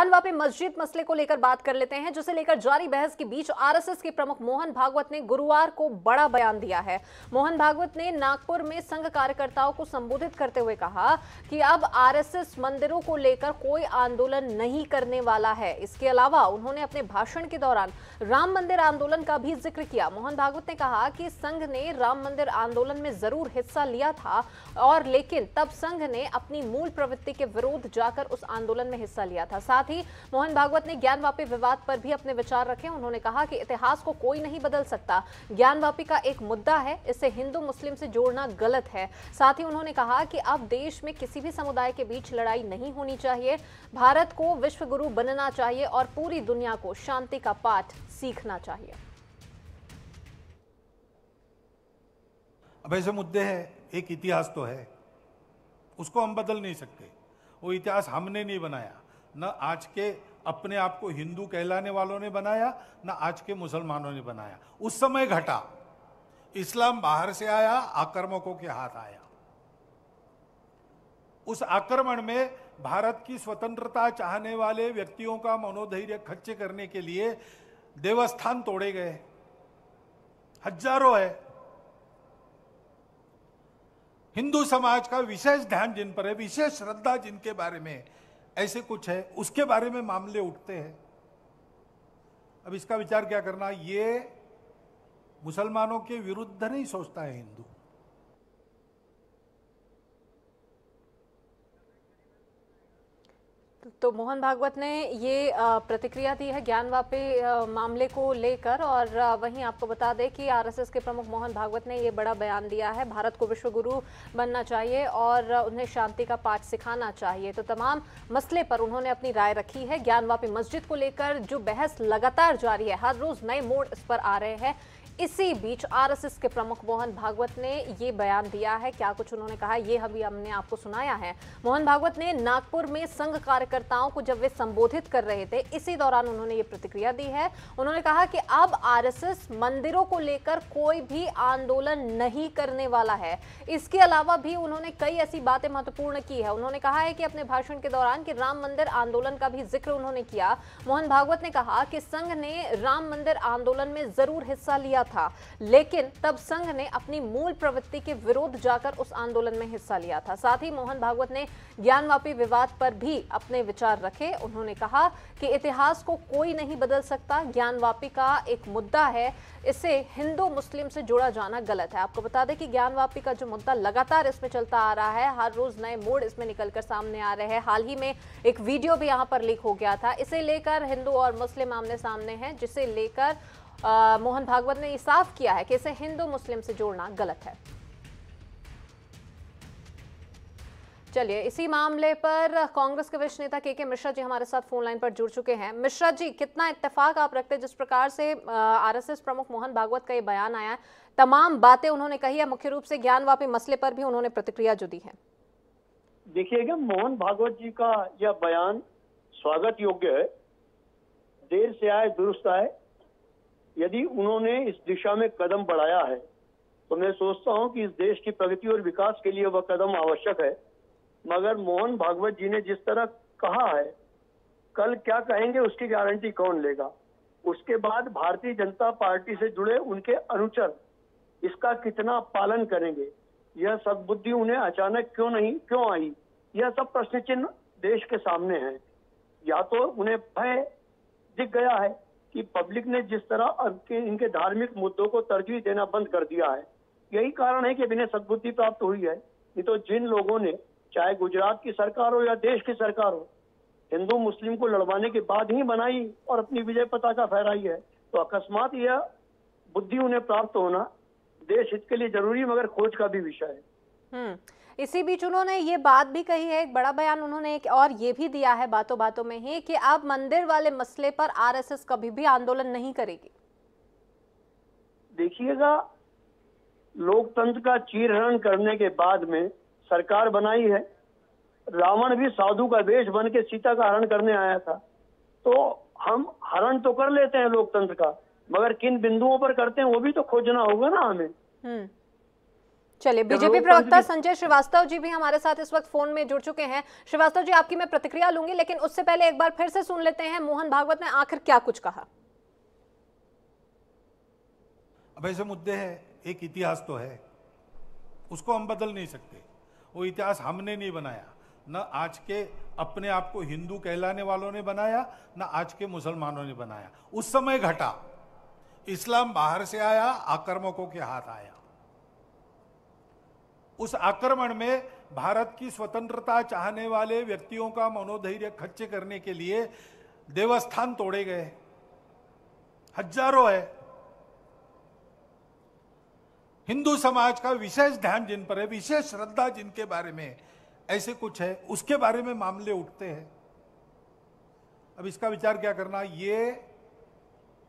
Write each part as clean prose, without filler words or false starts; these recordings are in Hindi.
ज्ञानवापी मस्जिद मसले को लेकर बात कर लेते हैं, जिसे लेकर जारी बहस के बीच आरएसएस के प्रमुख मोहन भागवत ने गुरुवार को बड़ा बयान दिया है। मोहन भागवत ने नागपुर में संघ कार्यकर्ताओं को संबोधित करते हुए कहा कि अब आरएसएस मंदिरों को लेकर कोई आंदोलन नहीं करने वाला है। इसके अलावा उन्होंने अपने भाषण के दौरान राम मंदिर आंदोलन का भी जिक्र किया। मोहन भागवत ने कहा कि संघ ने राम मंदिर आंदोलन में जरूर हिस्सा लिया था और लेकिन तब संघ ने अपनी मूल प्रवृत्ति के विरोध जाकर उस आंदोलन में हिस्सा लिया था। साथ ही मोहन भागवत ने ज्ञानवापी विवाद पर भी अपने विचार रखे। उन्होंने कहा कि इतिहास को कोई नहीं बदल सकता, ज्ञानवापी का एक मुद्दा है, इसे हिंदू मुस्लिम से जोड़ना गलत है। साथ ही उन्होंने कहा कि अब देश में किसी भी समुदाय के बीच लड़ाई नहीं होनी चाहिए, भारत को विश्व गुरु बनना चाहिए और पूरी दुनिया को शांति का पाठ सीखना चाहिए। अब ऐसे मुद्दे हैं, एक इतिहास तो है, उसको हम बदल नहीं सकते। वो इतिहास हमने नहीं बनाया, न आज के अपने आप को हिंदू कहलाने वालों ने बनाया, न आज के मुसलमानों ने बनाया। उस समय घटा, इस्लाम बाहर से आया, आक्रमकों के हाथ आया। उस आक्रमण में भारत की स्वतंत्रता चाहने वाले व्यक्तियों का मनोधैर्य खच्चे करने के लिए देवस्थान तोड़े गए, हजारों है। हिंदू समाज का विशेष ध्यान जिन पर है, विशेष श्रद्धा जिनके बारे में ऐसे कुछ है, उसके बारे में मामले उठते हैं। अब इसका विचार क्या करना, ये मुसलमानों के विरुद्ध नहीं सोचता है हिंदू। तो मोहन भागवत ने ये प्रतिक्रिया दी है ज्ञानवापी मामले को लेकर। और वहीं आपको बता दें कि आरएसएस के प्रमुख मोहन भागवत ने ये बड़ा बयान दिया है, भारत को विश्व गुरु बनना चाहिए और उन्हें शांति का पाठ सिखाना चाहिए। तो तमाम मसले पर उन्होंने अपनी राय रखी है। ज्ञानवापी मस्जिद को लेकर जो बहस लगातार जारी है, हर रोज नए मोड़ इस पर आ रहे हैं। इसी बीच आरएसएस के प्रमुख मोहन भागवत ने ये बयान दिया है। क्या कुछ उन्होंने कहा, ये अभी हमने आपको सुनाया है। मोहन भागवत ने नागपुर में संघ कार्यकर्ताओं को जब वे संबोधित कर रहे थे, इसी दौरान उन्होंने ये प्रतिक्रिया दी है। उन्होंने कहा कि अब आरएसएस मंदिरों को लेकर कोई भी आंदोलन नहीं करने वाला है। इसके अलावा भी उन्होंने कई ऐसी बातें महत्वपूर्ण की है। उन्होंने कहा है कि अपने भाषण के दौरान कि राम मंदिर आंदोलन का भी जिक्र उन्होंने किया। मोहन भागवत ने कहा कि संघ ने राम मंदिर आंदोलन में जरूर हिस्सा लिया था, लेकिन तब संघ ने अपनी मूल प्रवृत्ति के विरोध जाकर उस आंदोलन में हिस्सा लिया था। साथ ही मोहन भागवत ने ज्ञानवापी विवाद पर भी अपने विचार रखे। उन्होंने कहा कि इतिहास को कोई नहीं बदल सकता, ज्ञानवापी का एक मुद्दा है, इसे हिंदू मुस्लिम से जोड़ा जाना गलत है। आपको बता दें कि ज्ञानवापी का जो मुद्दा लगातार इसमें चलता आ रहा है, हर रोज नए मोड़ इसमें निकलकर सामने आ रहे हैं। हाल ही में एक वीडियो भी यहां पर लीक हो गया था। इसे लेकर हिंदू और मुस्लिम आमने सामने हैं, जिसे लेकर मोहन भागवत ने ये साफ किया है कि इसे हिंदू मुस्लिम से जोड़ना गलत है। चलिए, इसी मामले पर कांग्रेस के वरिष्ठ नेता के मिश्रा जी हमारे साथ फोन लाइन पर जुड़ चुके हैं। मिश्रा जी, कितना इत्तेफाक आप रखते हैं जिस प्रकार से आरएसएस प्रमुख मोहन भागवत का ये बयान आया है, तमाम बातें उन्होंने कही है, मुख्य रूप से ज्ञानवापी मसले पर भी उन्होंने प्रतिक्रिया जो दी है? देखिएगा, मोहन भागवत जी का यह बयान स्वागत योग्य है। देर से आए दुरुस्त आए। यदि उन्होंने इस दिशा में कदम बढ़ाया है तो मैं सोचता हूं कि इस देश की प्रगति और विकास के लिए वह कदम आवश्यक है। मगर मोहन भागवत जी ने जिस तरह कहा है, कल क्या कहेंगे उसकी गारंटी कौन लेगा। उसके बाद भारतीय जनता पार्टी से जुड़े उनके अनुचर इसका कितना पालन करेंगे, यह सद्बुद्धि उन्हें अचानक क्यों आई, यह सब प्रश्न चिन्ह देश के सामने हैं। या तो उन्हें भय दिख गया है कि पब्लिक ने जिस तरह इनके धार्मिक मुद्दों को तरजीह देना बंद कर दिया है, यही कारण है कि इन्हें सद्बुद्धि प्राप्त हुई है। नहीं तो जिन लोगों ने, चाहे गुजरात की सरकार हो या देश की सरकार हो, हिंदू मुस्लिम को लड़वाने के बाद ही बनाई और अपनी विजय पताका फहराई है, तो अकस्मात यह बुद्धि उन्हें प्राप्त होना देश हित के लिए जरूरी मगर खोज का भी विषय है। इसी बीच उन्होंने ये बात भी कही है, एक बड़ा बयान उन्होंने एक और ये भी दिया है बातों बातों में ही कि अब मंदिर वाले मसले पर आरएसएस कभी भी आंदोलन नहीं करेगी। देखिएगा, लोकतंत्र का चीरहरण करने के बाद में सरकार बनाई है। रावण भी साधु का वेश बन के सीता का हरण करने आया था। तो हम हरण तो कर लेते हैं लोकतंत्र का, मगर किन बिंदुओं पर करते हैं वो भी तो खोजना होगा ना हमें। चलिए, बीजेपी प्रवक्ता संजय श्रीवास्तव जी भी हमारे साथ इस वक्त फोन में जुड़ चुके हैं। श्रीवास्तव जी, आपकी मैं प्रतिक्रिया लूंगी, लेकिन उससे पहले एक बार फिर से सुन लेते हैं मोहन भागवत ने आखिर क्या कुछ कहा। अब ऐसे मुद्दे हैं, एक इतिहास तो है, उसको हम बदल नहीं सकते। वो इतिहास हमने नहीं बनाया, न आज के अपने आप को हिंदू कहलाने वालों ने बनाया, न आज के मुसलमानों ने बनाया। उस समय घटा, इस्लाम बाहर से आया, आक्रमकों के हाथ आया। उस आक्रमण में भारत की स्वतंत्रता चाहने वाले व्यक्तियों का मनोधैर्य खच्चे करने के लिए देवस्थान तोड़े गए, हजारों है। हिंदू समाज का विशेष ध्यान जिन पर है, विशेष श्रद्धा जिनके बारे में ऐसे कुछ है, उसके बारे में मामले उठते हैं। अब इसका विचार क्या करना, ये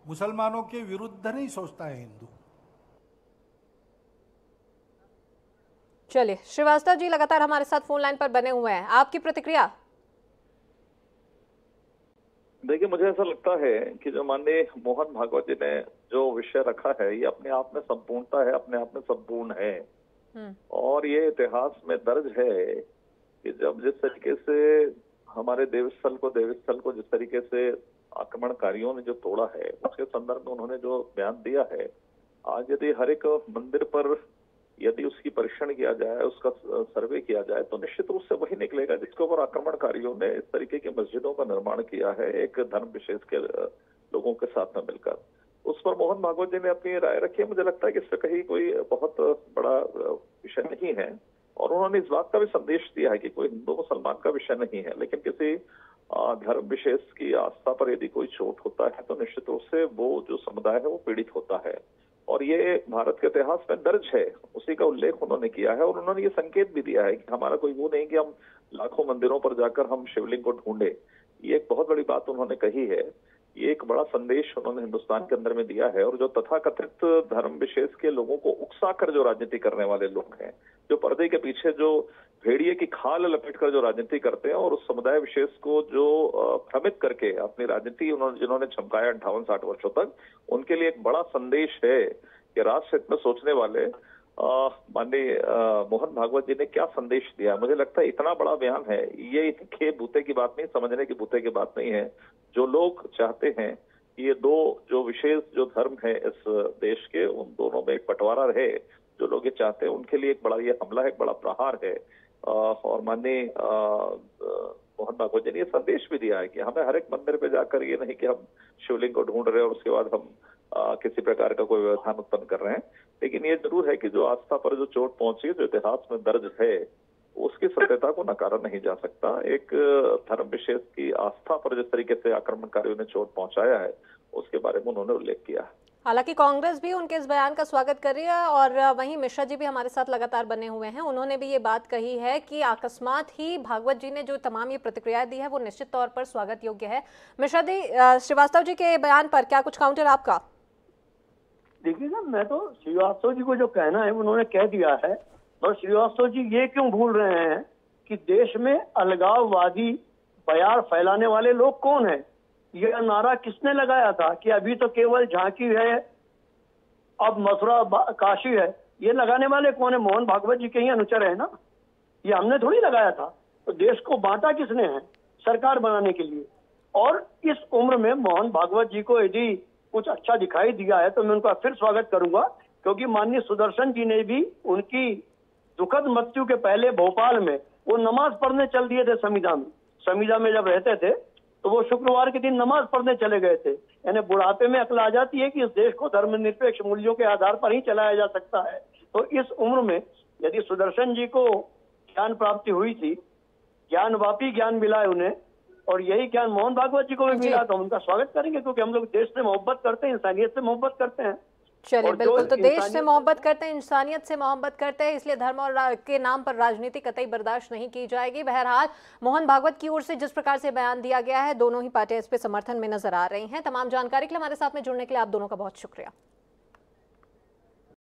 मुसलमानों के विरुद्ध नहीं सोचता है हिंदू। चलिए, श्रीवास्तव जी लगातार हमारे साथ फोन लाइन पर बने हुए हैं, आपकी प्रतिक्रिया। देखिए, मुझे ऐसा लगता है कि जो माननीय मोहन भागवत जी ने जो विषय रखा है, ये अपने आप में संपूर्णता है, अपने आप में संपूर्ण है। और ये इतिहास में दर्ज है कि जब जिस तरीके से हमारे देवस्थल को जिस तरीके से आक्रमणकारियों ने जो तोड़ा है, उसके संदर्भ में उन्होंने जो बयान दिया है, आज यदि हर एक मंदिर पर यदि उसकी परीक्षण किया जाए, उसका सर्वे किया जाए, तो निश्चित रूप से वही निकलेगा जिसके ऊपर आक्रमणकारियों ने इस तरीके की मस्जिदों का निर्माण किया है एक धर्म विशेष के लोगों के साथ में मिलकर। उस पर मोहन भागवत जी ने अपनी राय रखी है। मुझे लगता है कि इससे कहीं कोई बहुत बड़ा विषय नहीं है, और उन्होंने इस बात का भी संदेश दिया है कि कोई हिंदू मुसलमान का विषय नहीं है, लेकिन किसी धर्म विशेष की आस्था पर यदि कोई चोट होता है तो निश्चित रूप से वो जो समुदाय है वो पीड़ित होता है। और ये भारत के इतिहास में दर्ज है, उसी का उल्लेख उन्होंने किया है। और उन्होंने ये संकेत भी दिया है कि हमारा कोई वो नहीं कि हम लाखों मंदिरों पर जाकर हम शिवलिंग को ढूंढे। ये एक बहुत बड़ी बात उन्होंने कही है, ये एक बड़ा संदेश उन्होंने हिंदुस्तान के अंदर में दिया है। और जो तथाकथित धर्म विशेष के लोगों को उकसाकर जो राजनीति करने वाले लोग हैं, जो पर्दे के पीछे जो भेड़िए की खाल लपेटकर जो राजनीति करते हैं और उस समुदाय विशेष को जो भ्रमित करके अपनी राजनीति जिन्होंने चमकाया 58-60 वर्षों तक, उनके लिए एक बड़ा संदेश है कि राष्ट्र हित में सोचने वाले माननीय मोहन भागवत जी ने क्या संदेश दिया। मुझे लगता है इतना बड़ा बयान है, ये खे बूते की बात नहीं, समझने की बूते की बात नहीं है। जो लोग चाहते हैं ये दो जो विशेष जो धर्म है इस देश के, उन दोनों में एक बंटवारा रहे, जो लोग ये चाहते हैं उनके लिए एक बड़ा ये हमला है, एक बड़ा प्रहार है। और माननीय मोहन भागवत जी ने ये संदेश भी दिया है कि हमें हर एक मंदिर पे जाकर ये नहीं कि हम शिवलिंग को ढूंढ रहे हैं और उसके बाद हम किसी प्रकार का कोई व्यवधान उत्पन्न कर रहे हैं, लेकिन ये जरूर है कि जो आस्था पर जो चोट पहुंची है, जो इतिहास में दर्ज है, उसकी सत्यता को नकारा नहीं जा सकता। एक धर्म विशेष की आस्था पर जिस तरीके से आक्रमणकारियों ने चोट पहुंचाया है, उसके बारे में उन्होंने उल्लेख किया है। हालांकि कांग्रेस भी उनके इस बयान का स्वागत कर रही है, और वहीं मिश्रा जी भी हमारे साथ लगातार बने हुए हैं। उन्होंने भी ये बात कही है कि अकस्मात ही भागवत जी ने जो तमाम ये प्रतिक्रिया दी है वो निश्चित तौर पर स्वागत योग्य है। मिश्रा जी, श्रीवास्तव जी के बयान पर क्या कुछ काउंटर आपका? देखिए ना, मैं तो श्रीवास्तव जी को जो कहना है उन्होंने कह दिया है। और श्रीवास्तव जी ये क्यों भूल रहे हैं कि देश में अलगाववादी बयान फैलाने वाले लोग कौन है? यह नारा किसने लगाया था कि अभी तो केवल झांकी है, अब मथुरा काशी है? ये लगाने वाले कौन है? मोहन भागवत जी के ही अनुचर है ना, ये हमने थोड़ी लगाया था। तो देश को बांटा किसने है? सरकार बनाने के लिए। और इस उम्र में मोहन भागवत जी को यदि कुछ अच्छा दिखाई दिया है तो मैं उनका फिर स्वागत करूंगा, क्योंकि माननीय सुदर्शन जी ने भी उनकी दुखद मृत्यु के पहले भोपाल में वो नमाज पढ़ने चल दिए थे। समीजा में जब रहते थे तो वो शुक्रवार के दिन नमाज पढ़ने चले गए थे। यानी बुढ़ापे में अकल आ जाती है कि इस देश को धर्मनिरपेक्ष मूल्यों के आधार पर ही चलाया जा सकता है। तो इस उम्र में यदि सुदर्शन जी को ज्ञान प्राप्ति हुई थी, ज्ञानवापी ज्ञान मिला है उन्हें, और यही ज्ञान मोहन भागवत जी को भी मिला, तो हम उनका स्वागत करेंगे, क्योंकि हम लोग देश से मोहब्बत करते हैं, इंसानियत से मोहब्बत करते हैं। चलिए, बिल्कुल, तो देश से मोहब्बत करते हैं, इंसानियत से मोहब्बत करते हैं, इसलिए धर्म और के नाम पर राजनीति कतई बर्दाश्त नहीं की जाएगी। बहरहाल मोहन भागवत की ओर से जिस प्रकार से बयान दिया गया है, दोनों ही पार्टियां इस पे समर्थन में नजर आ रही हैं। तमाम जानकारी के लिए हमारे साथ में जुड़ने के लिए आप दोनों का बहुत शुक्रिया।